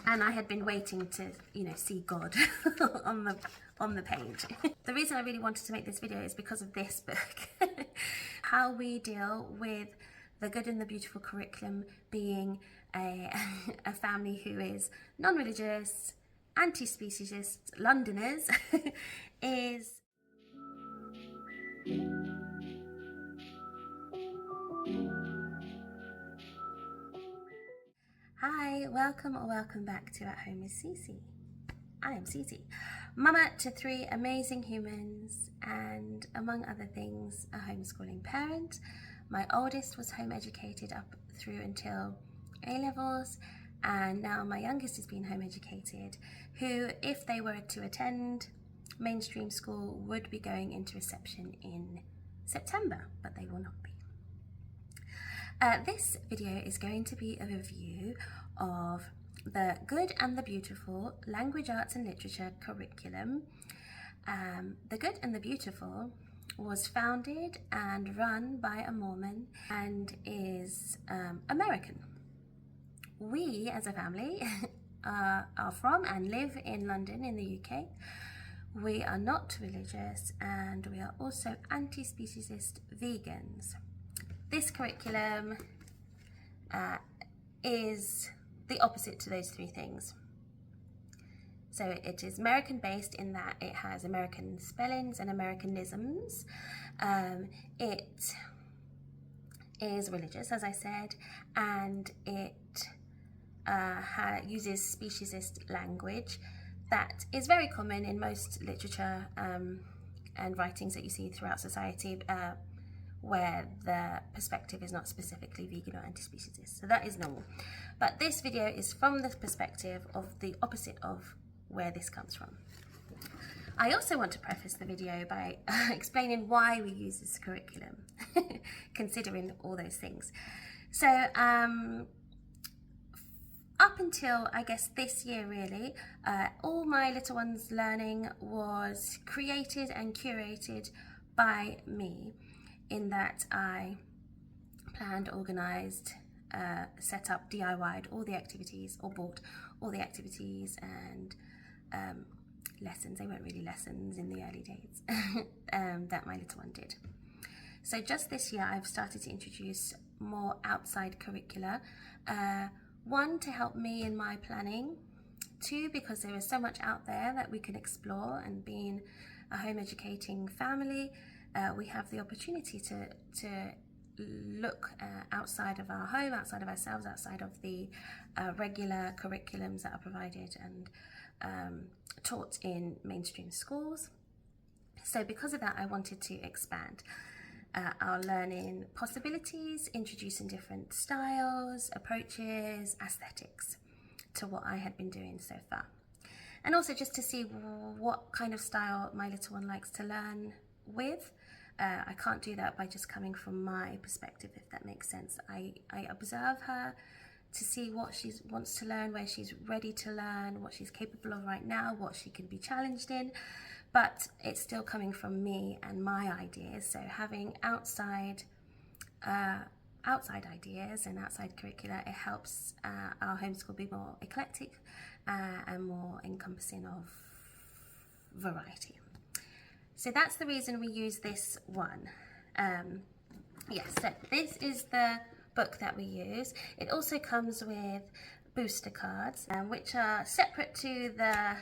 and I had been waiting to, see God on the page. The reason I really wanted to make this video is because of this book. How we deal with the good and the beautiful curriculum being a family who is non-religious, anti-speciesist Londoners is... Hi, welcome or welcome back to At Home with Cici. I am Cici, mama to 3 amazing humans and, among other things, a homeschooling parent. My oldest was home educated up through until A-levels, and now my youngest is being home educated, who, if they were to attend mainstream school, would be going into reception in September, but they will not be. This video is going to be a review of the Good and the Beautiful Language, Arts and Literature curriculum. The Good and the Beautiful was founded and run by a Mormon and is American. We as a family are from and live in London in the UK. We are not religious and we are also anti-speciesist vegans. This curriculum is the opposite to those 3 things. So it is American based in that it has American spellings and Americanisms. It is religious, as I said, and it uses speciesist language that is very common in most literature and writings that you see throughout society, where the perspective is not specifically vegan or anti-speciesist. So that is normal. But this video is from the perspective of the opposite of where this comes from. I also want to preface the video by explaining why we use this curriculum, considering all those things. So up until, I guess, this year really, all my little ones' learning was created and curated by me, in that I planned, organised, set up, DIY'd all the activities, or bought all the activities and lessons. They weren't really lessons in the early days that my little one did. So just this year I've started to introduce more outside curricula. 1, to help me in my planning. 2, because there is so much out there that we can explore, and being a home educating family, we have the opportunity to look outside of our home, outside of ourselves, outside of the regular curriculums that are provided and taught in mainstream schools. So because of that, I wanted to expand our learning possibilities, introducing different styles, approaches, aesthetics to what I had been doing so far. And also just to see what kind of style my little one likes to learn with. I can't do that by just coming from my perspective, if that makes sense. I observe her to see what she wants to learn, where she's ready to learn, what she's capable of right now, what she can be challenged in, but it's still coming from me and my ideas. So having outside ideas and outside curricula, it helps our homeschool be more eclectic and more encompassing of variety. So that's the reason we use this one. Yes, so this is the book that we use. It also comes with booster cards, which are separate to the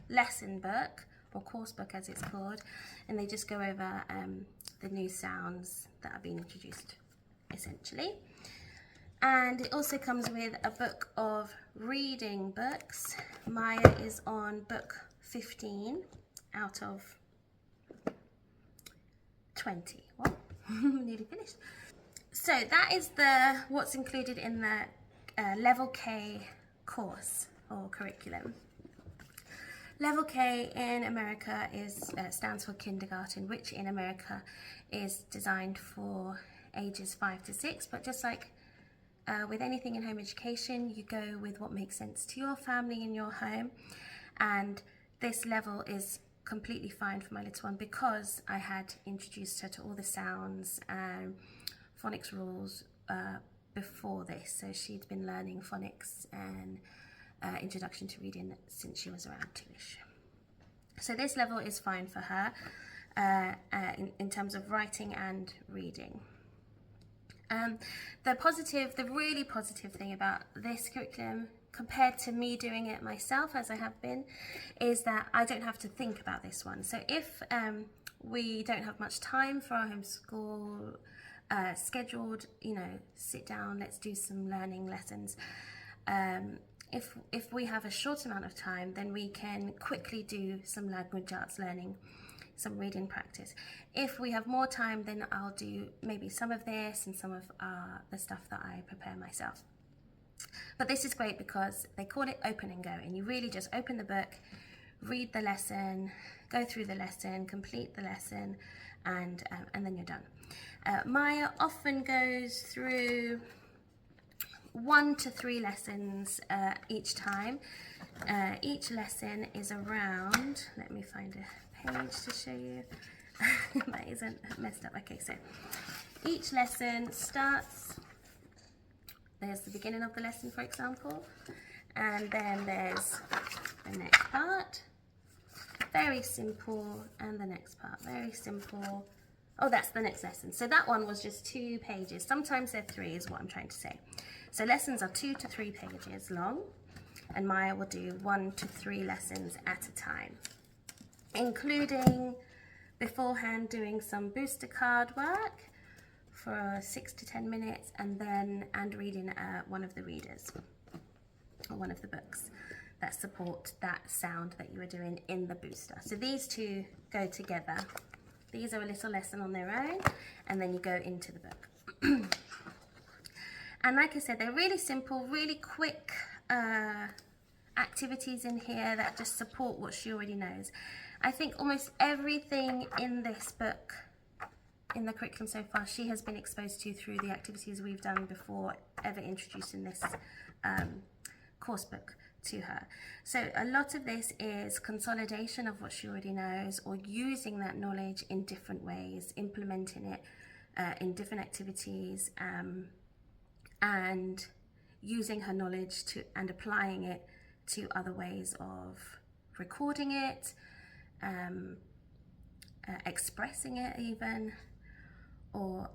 lesson book, or course book as it's called, and they just go over the new sounds that are being introduced, essentially. And it also comes with a book of reading books. Maya is on book 15 out of 20. Well, nearly finished. So that is what's included in the Level K course or curriculum. Level K in America stands for kindergarten, which in America is designed for ages 5 to 6. But just like with anything in home education, you go with what makes sense to your family in your home. And this level is completely fine for my little one because I had introduced her to all the sounds and phonics rules before this. So she'd been learning phonics and introduction to reading since she was around 2ish. So this level is fine for her in terms of writing and reading. The really positive thing about this curriculum, compared to me doing it myself as I have been, is that I don't have to think about this one. So if we don't have much time for our homeschool scheduled, sit down, let's do some learning lessons. If we have a short amount of time, then we can quickly do some language arts learning, some reading practice. If we have more time, then I'll do maybe some of this and some of the stuff that I prepare myself. But this is great because they call it open and go, and you really just open the book, read the lesson, go through the lesson, complete the lesson, and then you're done. Maya often goes through 1 to 3 lessons each time. Each lesson is around, let me find a page to show you that isn't messed up. Okay, so each lesson starts, there's the beginning of the lesson, for example, and then there's the next part, very simple, and the next part, very simple. Oh, that's the next lesson. So that one was just 2 pages. Sometimes they're 3 is what I'm trying to say. So lessons are 2 to 3 pages long, and Maya will do 1 to 3 lessons at a time, including beforehand doing some booster card work for 6 to 10 minutes, and reading one of the readers or one of the books that support that sound that you were doing in the booster. So these two go together. These are a little lesson on their own, and then you go into the book. And like I said, they're really simple, really quick activities in here that just support what she already knows. I think almost everything in this book, in the curriculum so far, she has been exposed to through the activities we've done before ever introducing this course book to her. So a lot of this is consolidation of what she already knows, or using that knowledge in different ways, implementing it in different activities, and using her knowledge and applying it to other ways of recording it, expressing it even, or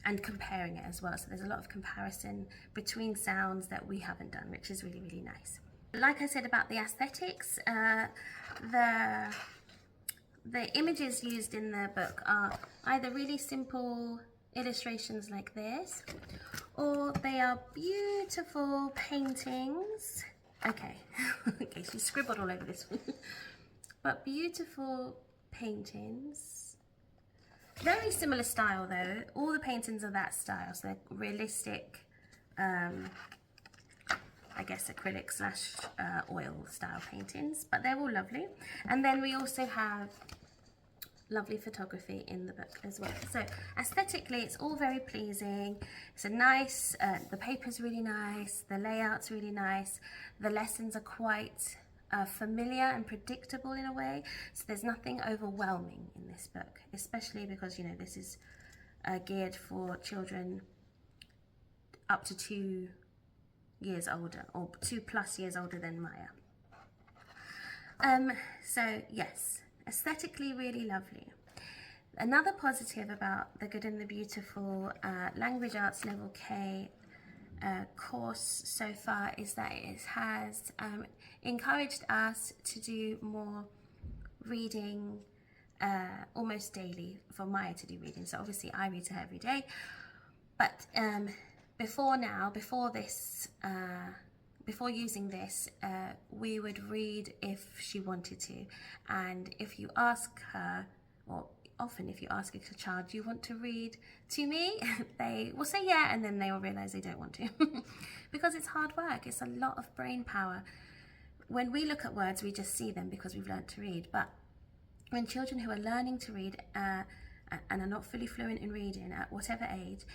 and comparing it as well. So there's a lot of comparison between sounds that we haven't done, which is really, really nice. Like I said about the aesthetics, the images used in the book are either really simple illustrations like this, or they are beautiful paintings. Okay, okay, she scribbled all over this one. But beautiful paintings. Very similar style though. All the paintings are that style, so they're realistic, I guess acrylic / oil style paintings, but they're all lovely. And then we also have lovely photography in the book as well. So aesthetically, it's all very pleasing. It's a nice, the paper's really nice, the layout's really nice, the lessons are quite familiar and predictable in a way, so there's nothing overwhelming in this book, especially because this is geared for children up to 2 years older, or 2+ years older than Maya. So yes, aesthetically really lovely. Another positive about the Good and the Beautiful Language Arts Level K course so far is that it has encouraged us to do more reading almost daily, for Maya to do reading. So obviously I read to her every day, but before using this, we would read if she wanted to, and if you ask her, or often if you ask a child, do you want to read to me? They will say yeah, and then they will realize they don't want to because it's hard work. It's a lot of brain power. When we look at words, we just see them because we've learned to read, but when children who are learning to read and are not fully fluent in reading at whatever age,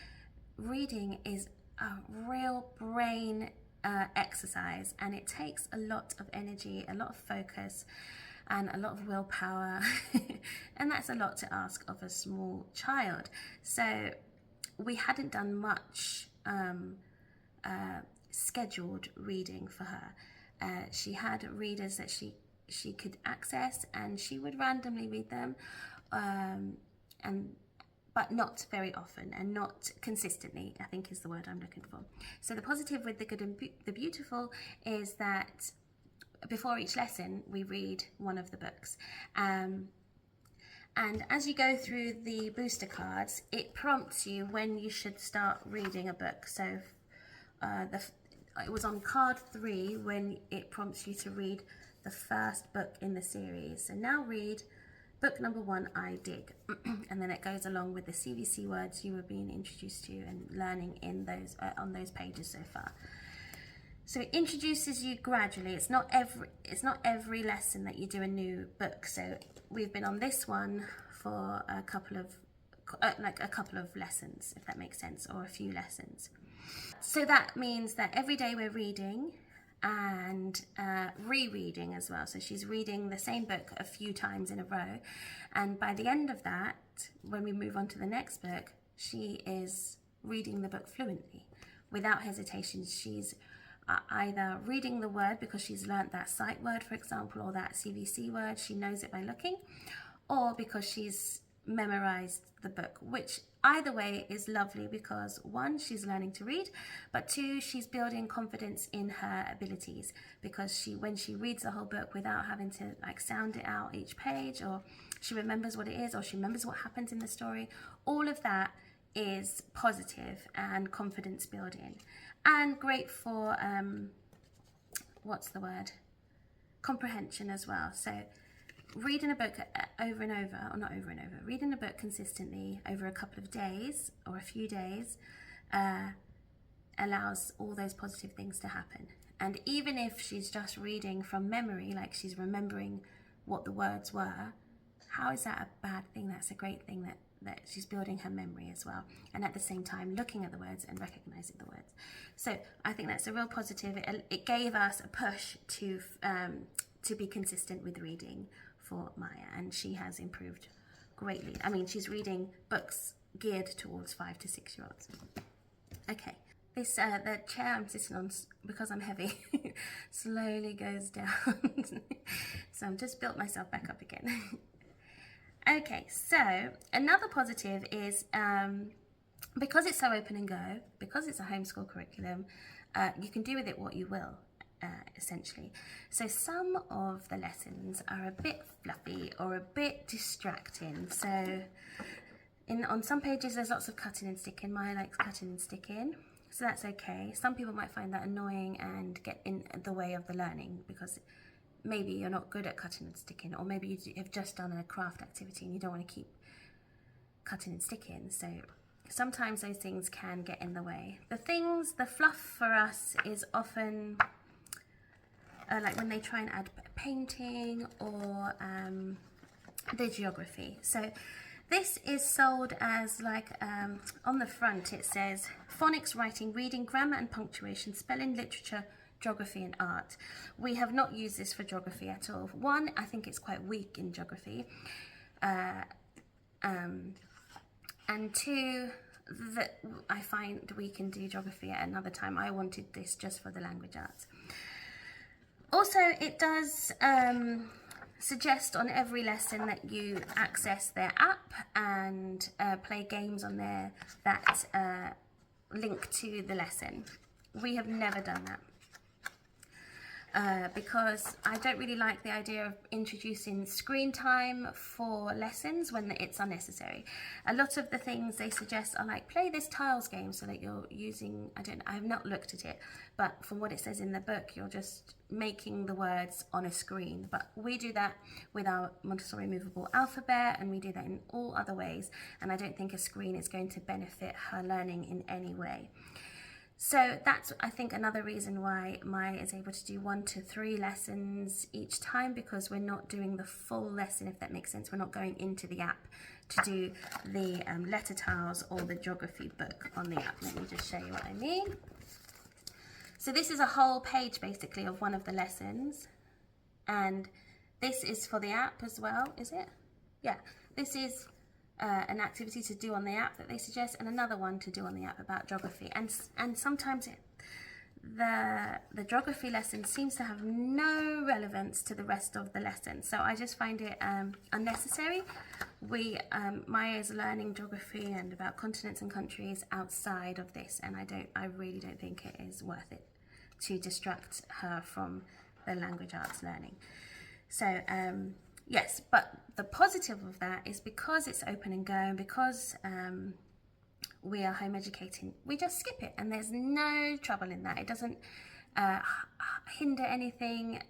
reading is a real brain exercise, and it takes a lot of energy, a lot of focus, and a lot of willpower, and that's a lot to ask of a small child. So we hadn't done much scheduled reading for her. She had readers that she could access, and she would randomly read them, but not very often and not consistently, I think is the word I'm looking for. So the positive with the good and the beautiful is that before each lesson we read one of the books. And as you go through the booster cards, it prompts you when you should start reading a book. So it was on card 3 when it prompts you to read the first book in the series. So now read book number 1, I Dig. And then it goes along with the CVC words you were being introduced to and learning in those on those pages so far. So it introduces you gradually. It's not every lesson that you do a new book. So we've been on this one for a couple of lessons, if that makes sense, or a few lessons. So that means that every day we're reading and rereading as well. So she's reading the same book a few times in a row, and by the end of that, when we move on to the next book, she is reading the book fluently without hesitation. She's either reading the word because she's learnt that sight word, for example, or that CVC word, she knows it by looking, or because she's memorized the book, which either way is lovely, because 1, she's learning to read, but 2, she's building confidence in her abilities, because when she reads the whole book without having to sound it out each page, or she remembers what it is, or she remembers what happens in the story, all of that is positive and confidence building, and great for comprehension as well. So reading a book over and over, or not over and over, reading a book consistently over a couple of days or a few days allows all those positive things to happen. And even if she's just reading from memory, like she's remembering what the words were, how is that a bad thing? That's a great thing that she's building her memory as well, and at the same time looking at the words and recognizing the words. So I think that's a real positive. It gave us a push to be consistent with reading for Maya, and she has improved greatly. I mean, she's reading books geared towards 5 to 6 year olds. Okay, this the chair I'm sitting on, because I'm heavy, slowly goes down. So I've just built myself back up again. Okay, so another positive is because it's so open and go, because it's a homeschool curriculum, you can do with it what you will. Essentially. So some of the lessons are a bit fluffy or a bit distracting. So on some pages there's lots of cutting and sticking. Maya likes cutting and sticking, so that's okay. Some people might find that annoying and get in the way of the learning, because maybe you're not good at cutting and sticking, or maybe you've just done a craft activity and you don't want to keep cutting and sticking. So sometimes those things can get in the way. The fluff for us is often like when they try and add painting or the geography. So this is sold as on the front it says phonics, writing, reading, grammar and punctuation, spelling, literature, geography and art. We have not used this for geography at all. 1, I think it's quite weak in geography, and 2, that I find we can do geography at another time. I wanted this just for the language arts. Also, it does suggest on every lesson that you access their app and play games on there that link to the lesson. We have never done that. Because I don't really like the idea of introducing screen time for lessons when it's unnecessary. A lot of the things they suggest are like, play this tiles game, so that you're using, I have not looked at it, but from what it says in the book, you're just making the words on a screen. But we do that with our Montessori movable alphabet, and we do that in all other ways, and I don't think a screen is going to benefit her learning in any way. So that's, I think, another reason why Maya is able to do 1 to 3 lessons each time, because we're not doing the full lesson, if that makes sense. We're not going into the app to do the letter tiles or the geography book on the app. Let me just show you what I mean. So this is a whole page basically of one of the lessons, and this is for the app as well, is it? Yeah, this is an activity to do on the app that they suggest, and another one to do on the app about geography. And sometimes the geography lesson seems to have no relevance to the rest of the lesson, so I just find it unnecessary. Maya is learning geography and about continents and countries outside of this, and I really don't think it is worth it to distract her from the language arts learning. So yes, but the positive of that is because it's open and go, and because we are home educating, we just skip it, and there's no trouble in that. It doesn't hinder anything.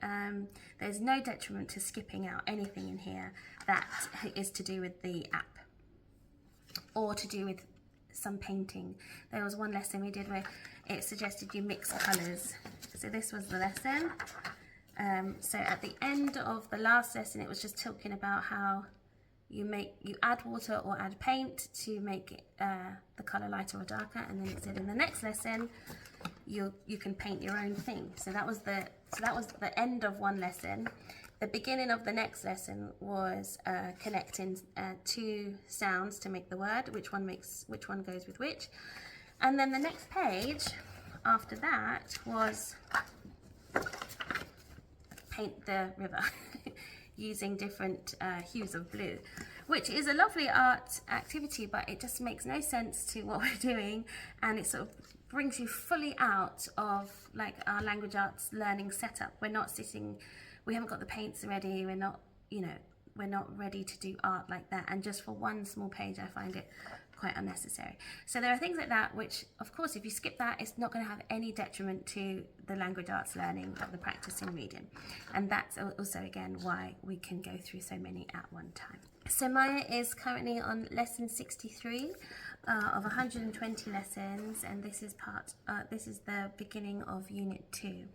There's no detriment to skipping out anything in here that is to do with the app or to do with some painting. There was one lesson we did where it suggested you mix colours. So this was the lesson. So at the end of the last lesson, it was just talking about how you add water or add paint to make the colour lighter or darker, and then it said in the next lesson you can paint your own thing. So that was the end of one lesson. The beginning of the next lesson was connecting two sounds to make the word, which one goes with which. And then the next page after that was paint the river using different hues of blue, which is a lovely art activity, but it just makes no sense to what we're doing, and it sort of brings you fully out of like our language arts learning setup. We're not sitting, we haven't got the paints ready, we're not, we're not ready to do art like that, and just for one small page I find it quite unnecessary. So there are things like that which, of course, if you skip that, it's not going to have any detriment to the language arts learning of the practice in reading, and that's also again why we can go through so many at one time. So Maya is currently on lesson 63 of 120 lessons, and this is the beginning of unit 2.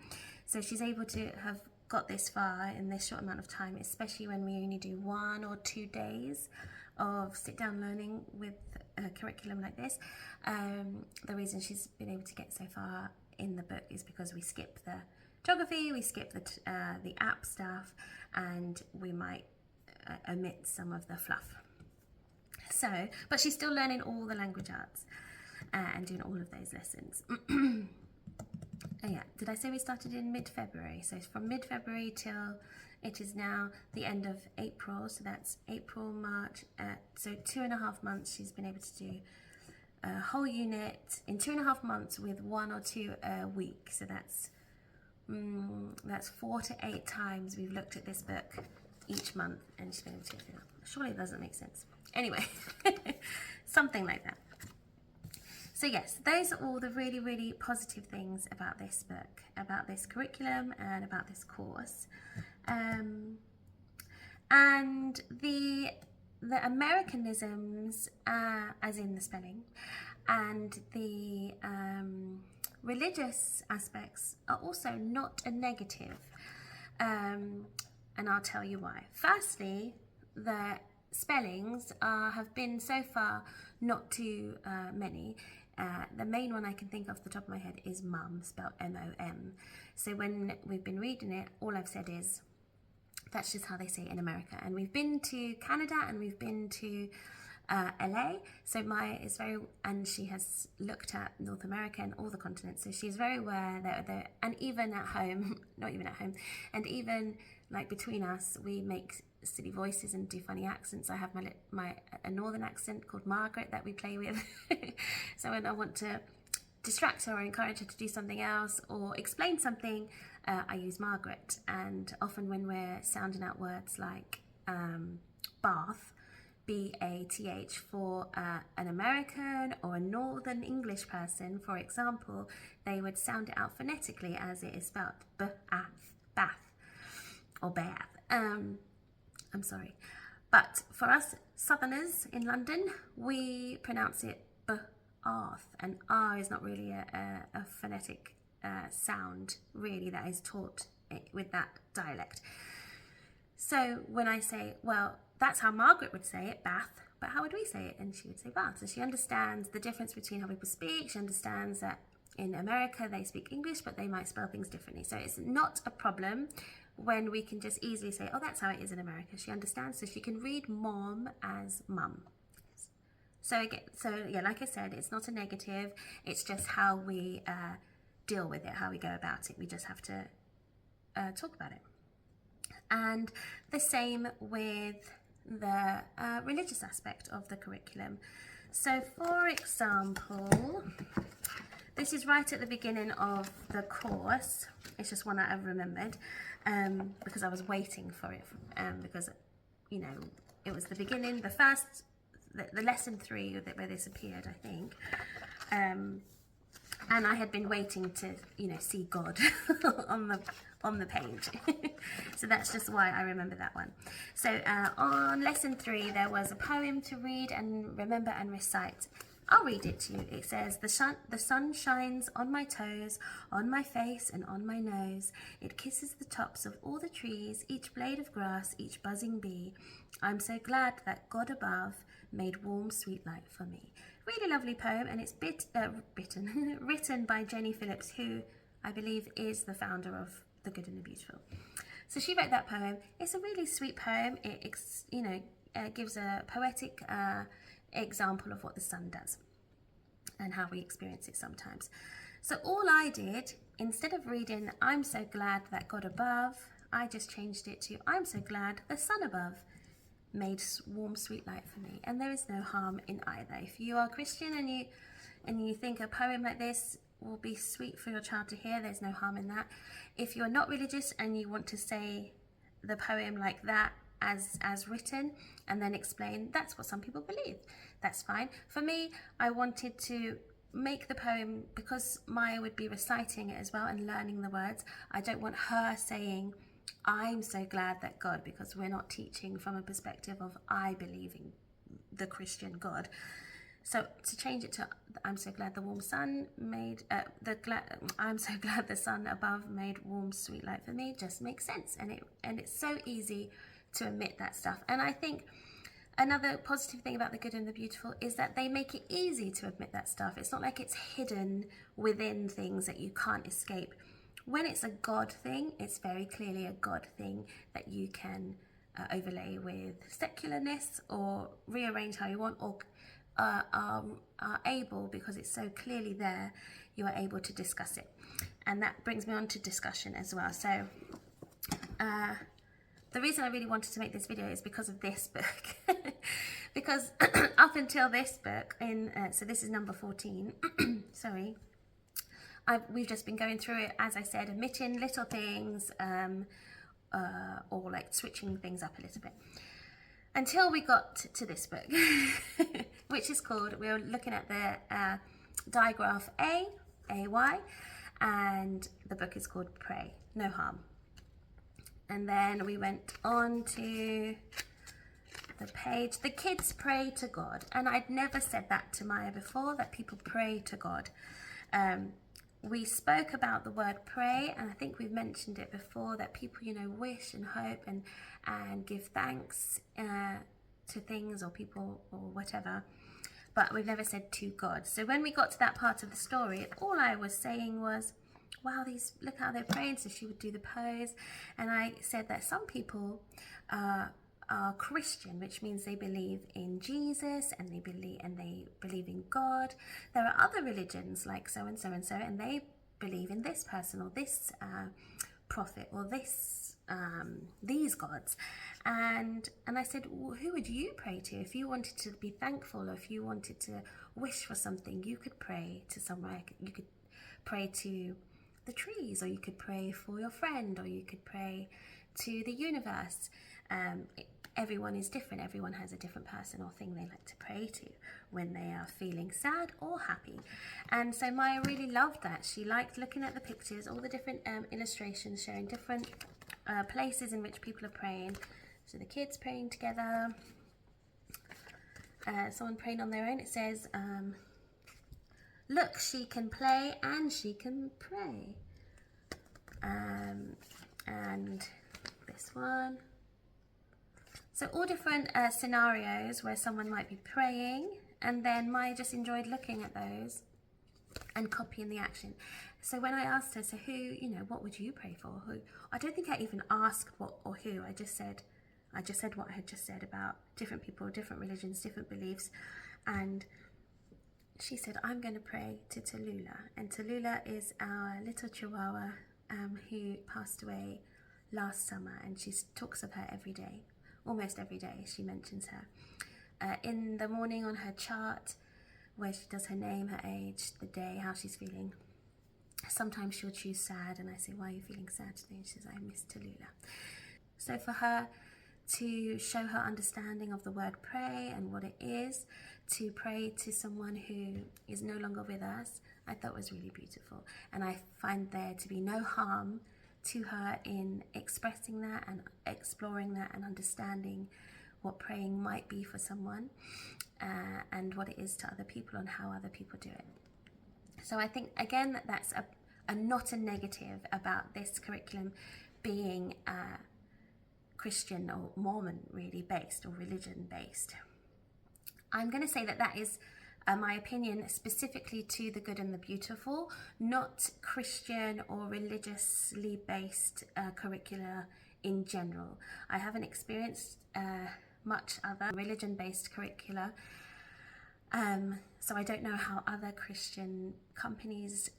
So she's able to have got this far in this short amount of time, especially when we only do 1 or 2 days of sit-down learning with a curriculum like this. The reason she's been able to get so far in the book is because we skip the geography, we skip the app stuff, and we might omit some of the fluff. So, but she's still learning all the language arts and doing all of those lessons. Oh yeah, did I say we started in mid-February? So from mid-February till it is now the end of April, so that's April, March, so 2.5 months she's been able to do a whole unit in 2.5 months with 1 or 2 a week. So that's 4 to 8 times we've looked at this book each month, and she's been able to do it. Surely it doesn't make sense. Anyway, something like that. So yes, those are all the really, really positive things about this book, about this curriculum, and about this course. And the Americanisms, as in the spelling, and the religious aspects are also not a negative, and I'll tell you why. Firstly, the spellings have been so far not too many. The main one I can think of off the top of my head is mum, spelled M-O-M. So when we've been reading it, all I've said is, that's just how they say it in America. And we've been to Canada and we've been to LA. So Maya is and she has looked at North America and all the continents. So she's very aware that and even at home, not even at home, and even like between us, we make silly voices and do funny accents. I have a northern accent called Margaret that we play with. So when I want to distract her or encourage her to do something else or explain something, I use Margaret. And often when we're sounding out words like bath, B-A-T-H, for an American or a Northern English person, for example, they would sound it out phonetically as it is spelled, bath, or bath. I'm sorry. But for us Southerners in London, we pronounce it b-arth, and R is not really a phonetic sound, really, that is taught with that dialect. So when I say, well, that's how Margaret would say it, bath, but how would we say it? And she would say bath. So she understands the difference between how people speak. She understands that in America they speak English, but they might spell things differently. So it's not a problem when we can just easily say, oh, that's how it is in America. She understands, so she can read mom as mum. So yeah, like I said, it's not a negative. It's just how we deal with it, how we go about it. We just have to talk about it. And the same with the religious aspect of the curriculum. So for example, this is right at the beginning of the course. It's just one that I've remembered because I was waiting for it because, you know, it was the beginning, the lesson 3 where this appeared, I think. And I had been waiting to, you know, see God on the page. So that's just why I remember that one. So on lesson 3, there was a poem to read and remember and recite. I'll read it to you. It says, the sun shines on my toes, on my face and on my nose. It kisses the tops of all the trees, each blade of grass, each buzzing bee. I'm so glad that God above made warm, sweet light for me. Really lovely poem, and it's written by Jenny Phillips, who I believe is the founder of The Good and the Beautiful. So she wrote that poem. It's a really sweet poem. It gives a poetic example of what the sun does and how we experience it sometimes. So all I did, instead of reading I'm so glad that God above, I just changed it to I'm so glad the sun above made warm sweet light for me. And there is no harm in either. If you are Christian and you think a poem like this will be sweet for your child to hear, there's no harm in that. If you're not religious and you want to say the poem like that as written and then explain, that's what some people believe, that's fine. For me, I wanted to make the poem, because Maya would be reciting it as well and learning the words. I don't want her saying I'm so glad that God, because we're not teaching from a perspective of I believe in the Christian God. So to change it to I'm so glad the warm sun made I'm so glad the sun above made warm sweet light for me just makes sense, and it's so easy to omit that stuff. And I think another positive thing about The Good and the Beautiful is that they make it easy to admit that stuff. It's not like it's hidden within things that you can't escape. When it's a God thing, it's very clearly a God thing that you can overlay with secularness or rearrange how you want, or are able, because it's so clearly there, you are able to discuss it. And that brings me on to discussion as well. So the reason I really wanted to make this video is because of this book. Because up until this book, so this is number 14, sorry, we've just been going through it, as I said, omitting little things or like switching things up a little bit. Until we got to this book, which is called, we were looking at the digraph AY, and the book is called Pray, No Harm. And then we went on to the page, the kids pray to God. And I'd never said that to Maya before, that people pray to God. We spoke about the word pray, and I think we've mentioned it before, that people, you know, wish and hope and give thanks to things or people or whatever, but we've never said to God. So when we got to that part of the story, all I was saying was, wow, look how they're praying. So she would do the pose, and I said that some people are Christian, which means they believe in Jesus and they believe in God. There are other religions like so and so and so, and they believe in this person or this prophet or these gods. And I said, well, who would you pray to? If you wanted to be thankful, or if you wanted to wish for something, you could pray to somewhere. You could pray to the trees, or you could pray for your friend, or you could pray to the universe. Everyone is different. Everyone has a different person or thing they like to pray to when they are feeling sad or happy. And so Maya really loved that. She liked looking at the pictures, all the different illustrations showing different places in which people are praying. So the kids praying together, someone praying on their own. It says, look, she can play and she can pray. And this one. So all different scenarios where someone might be praying, and then Maya just enjoyed looking at those and copying the action. So when I asked her, so who, you know, what would you pray for? Who? I don't think I even asked what or who. I just said what I had just said about different people, different religions, different beliefs, and she said, I'm going to pray to Tallulah. And Tallulah is our little chihuahua who passed away last summer, and she talks of her every day. Almost every day she mentions her. In the morning on her chart, where she does her name, her age, the day, how she's feeling. Sometimes she'll choose sad, and I say, why are you feeling sad today? And she says, I miss Tallulah. So for her to show her understanding of the word pray and what it is, to pray to someone who is no longer with us, I thought was really beautiful. And I find there to be no harm to her in expressing that and exploring that and understanding what praying might be for someone, and what it is to other people and how other people do it. So I think, again, that's not a negative about this curriculum being Christian or Mormon really based, or religion based. I'm going to say that that is my opinion specifically to the good and the beautiful, not Christian or religiously based curricula in general. I haven't experienced much other religion-based curricula, so I don't know how other Christian companies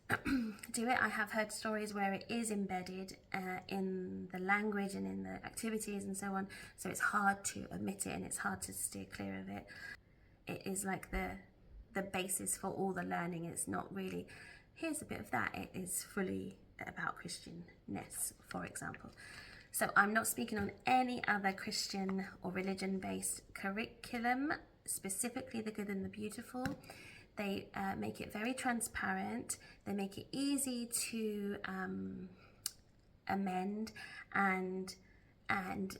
do it. I have heard stories where it is embedded in the language and in the activities and so on, so it's hard to omit it and it's hard to steer clear of it. It is like the basis for all the learning. It's not really, here's a bit of that. It is fully about Christianness, for example. So I'm not speaking on any other Christian or religion-based curriculum, specifically the good and the beautiful. They make it very transparent. They make it easy to amend, and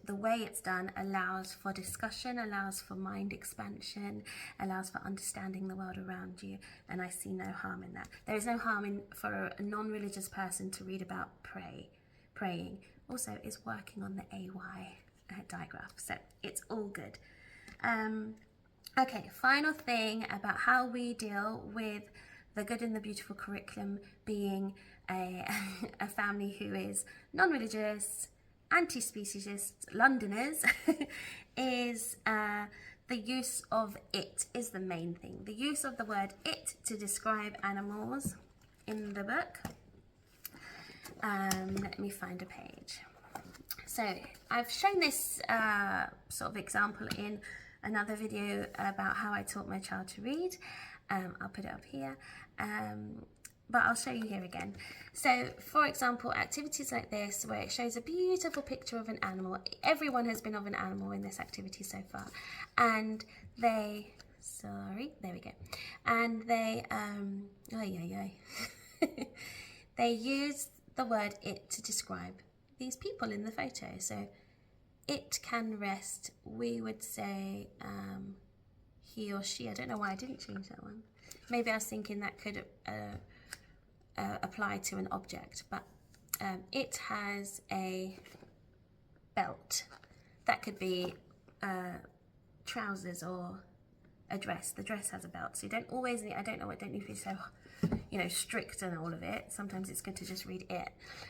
the way it's done allows for discussion, allows for mind expansion, allows for understanding the world around you, and I see no harm in that. There is no harm for a non-religious person to read about praying. Also, is working on the AY digraph, so it's all good. Okay, final thing about how we deal with the good and the beautiful curriculum being a family who is non-religious, anti-speciesist Londoners is the use of it is the main thing. The use of the word it to describe animals in the book. Let me find a page. So I've shown this sort of example in another video about how I taught my child to read. I'll put it up here, but I'll show you here again. So for example, activities like this where it shows a beautiful picture of an animal. Everyone has been of an animal in this activity so far, and they, there we go, and they, they use the word it to describe these people in the photo. So it can rest, we would say he or she. I don't know why I didn't change that one. Maybe I was thinking that could apply to an object, but it has a belt. That could be trousers or a dress. The dress has a belt, so you don't always need, I don't need to be so, strict on all of it. Sometimes it's good to just read it.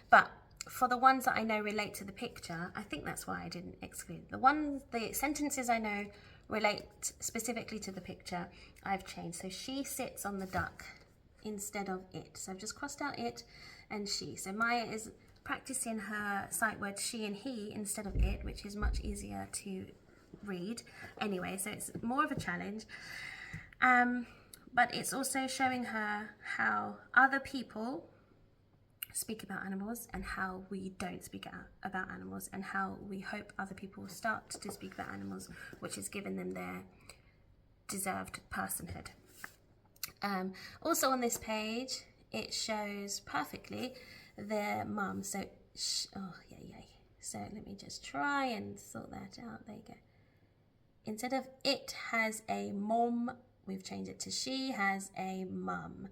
But for the ones that I know relate to the picture, I think that's why I didn't exclude. The sentences I know relate specifically to the picture, I've changed. So she sits on the duck instead of it. So I've just crossed out it and she. So Maya is practicing her sight words she and he instead of it, which is much easier to read anyway, so it's more of a challenge. But it's also showing her how other people speak about animals and how we don't speak about animals, and how we hope other people will start to speak about animals, which has given them their deserved personhood. Also on this page, it shows perfectly their mum. So, so let me just try and sort that out. There you go. Instead of it has a mom, we've changed it to she has a mum.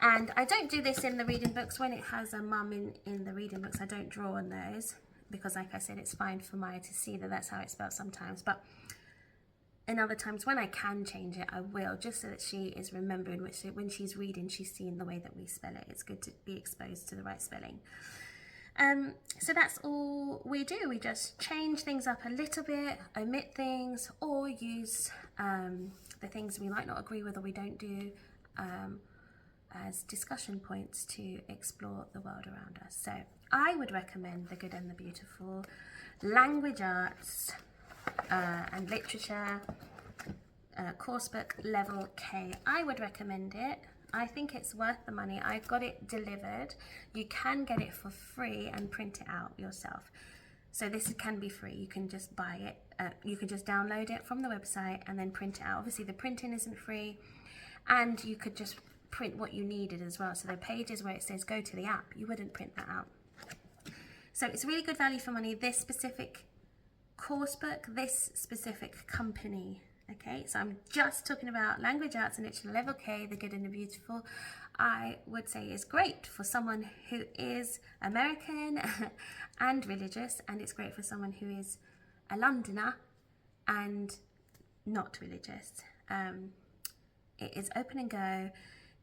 And I don't do this in the reading books. When it has a mum in the reading books, I don't draw on those, because like I said, it's fine for Maya to see that that's how it's spelled sometimes. But in other times when I can change it, I will, just so that she is remembering, when she's reading, she's seeing the way that we spell it. It's good to be exposed to the right spelling. So that's all we do. We just change things up a little bit, omit things, or use the things we might not agree with or we don't do as discussion points to explore the world around us. So I would recommend The Good and the Beautiful, Language Arts and Literature coursebook level K. I would recommend it. I think it's worth the money. I got it delivered. You can get it for free and print it out yourself. So this can be free. You can just buy it. You can just download it from the website and then print it out. Obviously the printing isn't free, and you could just print what you needed as well. So the pages where it says go to the app, you wouldn't print that out. So it's really good value for money. This specific course book, this specific company. Okay, so I'm just talking about Language Arts and Literature level K, The Good and the Beautiful. I would say is great for someone who is American and religious, and it's great for someone who is a Londoner and not religious. It is open and go.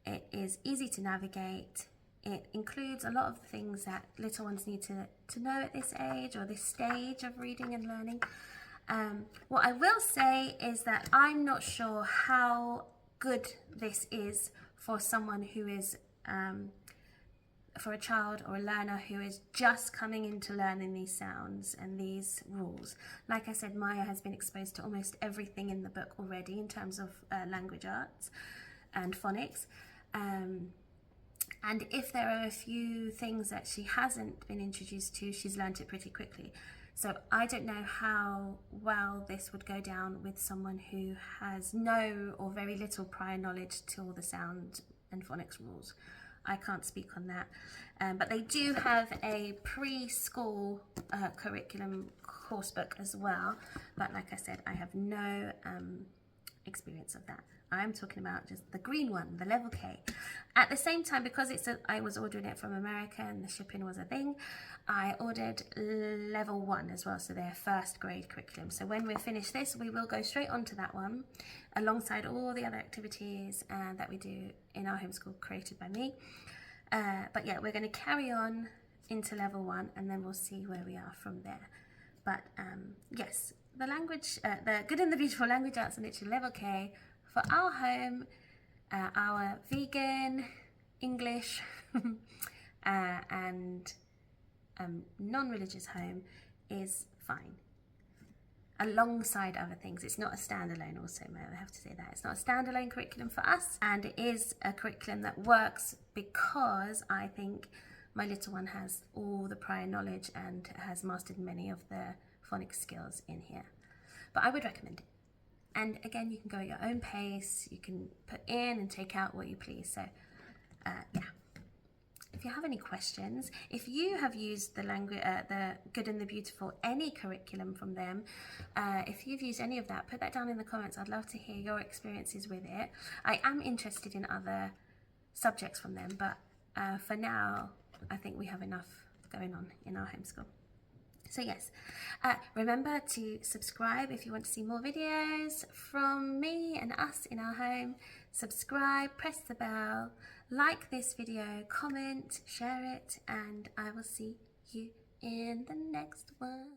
It is easy to navigate. It includes a lot of things that little ones need to know at this age or this stage of reading and learning. What I will say is that I'm not sure how good this is for someone who is, for a child or a learner who is just coming into learning these sounds and these rules. Like I said, Maya has been exposed to almost everything in the book already in terms of language arts and phonics. And if there are a few things that she hasn't been introduced to, she's learned it pretty quickly. So I don't know how well this would go down with someone who has no or very little prior knowledge to all the sound and phonics rules. I can't speak on that. But they do have a preschool curriculum course book as well. But like I said, I have no experience of that. I'm talking about just the green one, the level K. At the same time, because I was ordering it from America and the shipping was a thing, I ordered level 1 as well, so their first grade curriculum. So when we finish this, we will go straight onto that one alongside all the other activities that we do in our homeschool created by me. But yeah, we're going to carry on into level 1 and then we'll see where we are from there. But yes, the Good and the Beautiful Language Arts and Literature level K for our home, our vegan, English and non-religious home is fine. Alongside other things, it's not a standalone also, I have to say that. It's not a standalone curriculum for us, and it is a curriculum that works because I think my little one has all the prior knowledge and has mastered many of the phonics skills in here. But I would recommend it. And again, you can go at your own pace. You can put in and take out what you please. So, yeah. If you have any questions, if you have used the Good and the Beautiful, any curriculum from them, if you've used any of that, put that down in the comments. I'd love to hear your experiences with it. I am interested in other subjects from them, but for now, I think we have enough going on in our homeschool. So yes, remember to subscribe if you want to see more videos from me and us in our home. Subscribe, press the bell, like this video, comment, share it, and I will see you in the next one.